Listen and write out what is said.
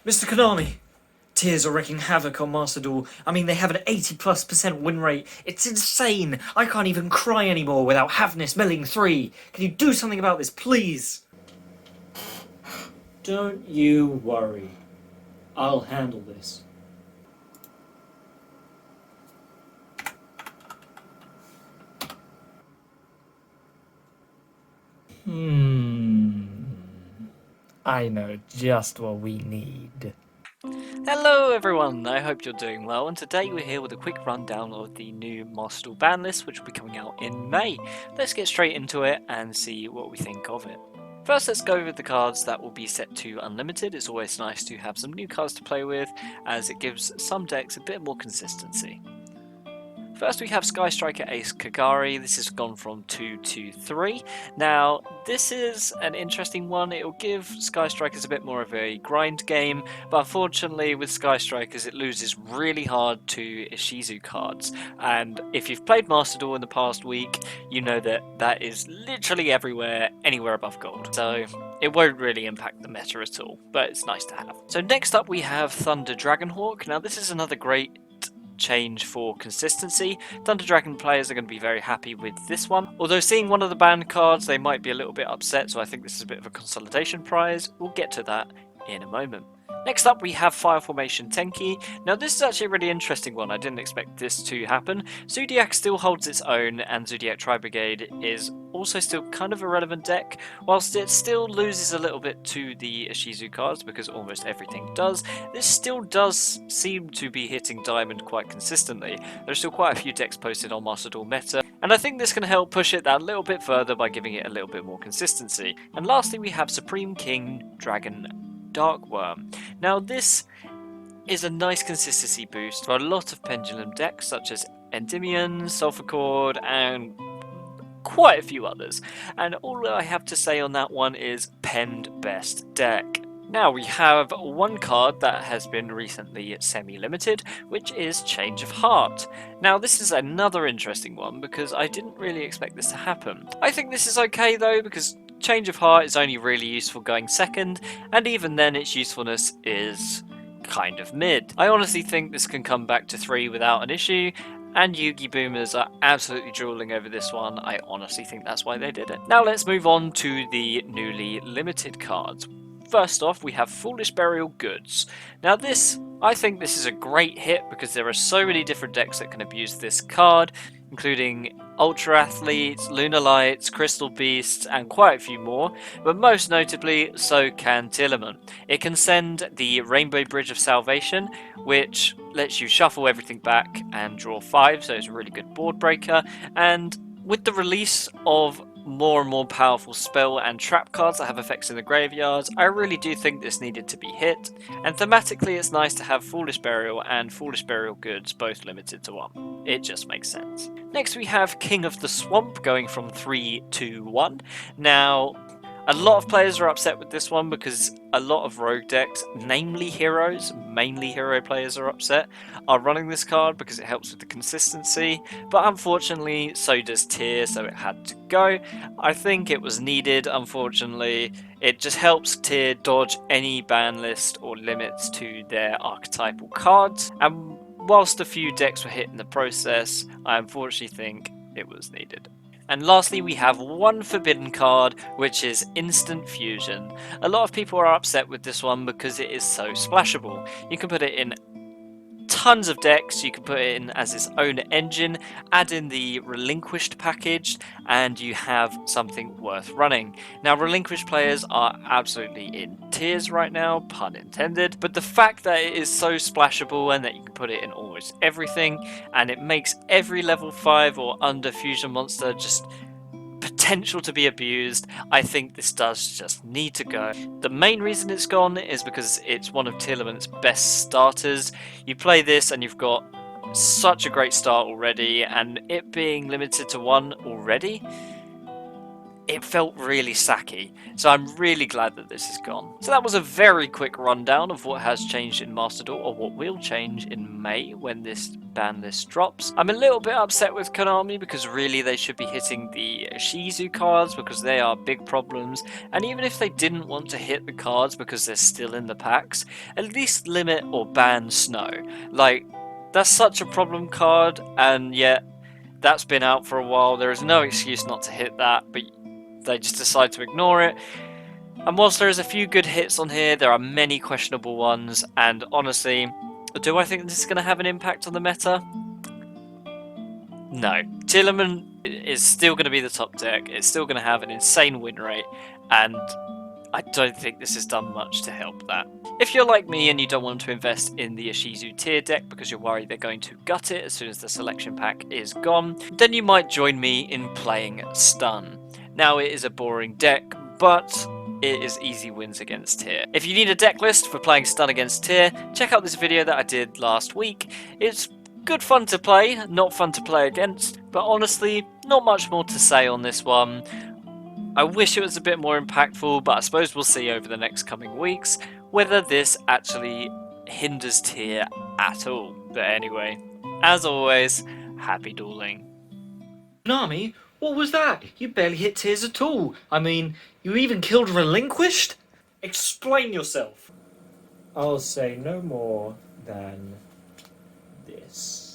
Mr. Konami, tears are wreaking havoc on Master Duel. I mean, they have an 80+% win rate. It's insane. I can't even cry anymore without Havness milling 3. Can you do something about this, please? Don't you worry. I'll handle this. I know just what we need. Hello everyone, I hope you're doing well, and today we're here with a quick rundown of the new Master Duel Banlist, which will be coming out in May. Let's get straight into it and see what we think of it. First, let's go with the cards that will be set to unlimited. It's always nice to have some new cards to play with, as it gives some decks a bit more consistency. First we have Sky Striker Ace Kagari. This has gone from 2 to 3. Now, this is an interesting one. It will give Sky Strikers a bit more of a grind game, but unfortunately with Sky Strikers it loses really hard to Ishizu cards. And if you've played Master Duel in the past week, you know that that is literally everywhere, anywhere above gold. So it won't really impact the meta at all, but it's nice to have. So next up we have Dragonhawk. Now this is another great change for consistency. ThunderDragon players are going to be very happy with this one. Although seeing one of the banned cards, they might be a little bit upset, so I think this is a bit of a consolidation prize. We'll get to that in a moment. Next up we have Formation Tenki. Now this is actually a really interesting one. I didn't expect this to happen. Zoodiac still holds its own, and Zoodiac Tribrigade is also still kind of a relevant deck, whilst it still loses a little bit to the Ishizu cards because almost everything does. This still does seem to be hitting Diamond quite consistently. There's still quite a few decks posted on Master Duel Meta, and I think this can help push it that little bit further by giving it a little bit more consistency. And lastly we have Supreme King Dragon Darkworm. Now this is a nice consistency boost for a lot of pendulum decks such as Endymion, Sulphur Cord, and quite a few others. And all I have to say on that one is penned best deck. Now we have one card that has been recently semi-limited, which is Change of Heart. Now this is another interesting one because I didn't really expect this to happen. I think this is okay though, because Change of Heart is only really useful going second, and even then its usefulness is kind of mid. I honestly think this can come back to 3 without an issue, and Yugi boomers are absolutely drooling over this one. I honestly think that's why they did it. Now let's move on to the newly limited cards. First off, we have Foolish Burial Goods. Now I think this is a great hit because there are so many different decks that can abuse this card, including Ultra Athletes, Lunar Lights, Crystal Beasts, and quite a few more, but most notably, so can Tillerman. It can send the Rainbow Bridge of Salvation, which lets you shuffle everything back and draw 5, so it's a really good board breaker, and with the release of more and more powerful spell and trap cards that have effects in the graveyards, I really do think this needed to be hit, and thematically it's nice to have Foolish Burial and Foolish Burial Goods both limited to 1. It just makes sense. Next we have King of the Swamp going from 3 to 1. Now, a lot of players are upset with this one because a lot of rogue decks, namely heroes, mainly hero players are upset, are running this card because it helps with the consistency, but unfortunately so does Tyr, so it had to go. I think it was needed, unfortunately. It just helps Tyr dodge any ban list or limits to their archetypal cards, and whilst a few decks were hit in the process, I unfortunately think it was needed. And lastly we have one forbidden card, which is Instant Fusion. A lot of people are upset with this one because it is so splashable. You can put it in tons of decks, you can put it in as its own engine, add in the Relinquished package, and you have something worth running. Now Relinquished players are absolutely in tears right now, pun intended, but the fact that it is so splashable and that you can put it in almost everything, and it makes every level 5 or under fusion monster just potential to be abused, I think this does just need to go. The main reason it's gone is because it's one of Tillerman's best starters. You play this and you've got such a great start already, and it being limited to 1 already, it felt really sacky. So I'm really glad that this is gone. So that was a very quick rundown of what has changed in Master Duel, or what will change in May when this ban list drops. I'm a little bit upset with Konami because really they should be hitting the Ishizu cards because they are big problems. And even if they didn't want to hit the cards because they're still in the packs, at least limit or ban Snow. Like, that's such a problem card, and yet that's been out for a while. There is no excuse not to hit that, but they just decide to ignore it. And whilst there is a few good hits on here, there are many questionable ones, and honestly, do I think this is going to have an impact on the meta? No. Tillerman is still going to be the top deck, it's still going to have an insane win rate, and I don't think this has done much to help that. If you're like me and you don't want to invest in the Ishizu tier deck because you're worried they're going to gut it as soon as the selection pack is gone, then you might join me in playing Stun. Now, it is a boring deck, but it is easy wins against tier. If you need a deck list for playing Stun against tier, check out this video that I did last week. It's good fun to play, not fun to play against, but honestly, not much more to say on this one. I wish it was a bit more impactful, but I suppose we'll see over the next coming weeks whether this actually hinders tier at all. But anyway, as always, happy dueling. Konami, what was that? You barely hit tiers at all. I mean, you even killed Relinquished? Explain yourself. I'll say no more than this.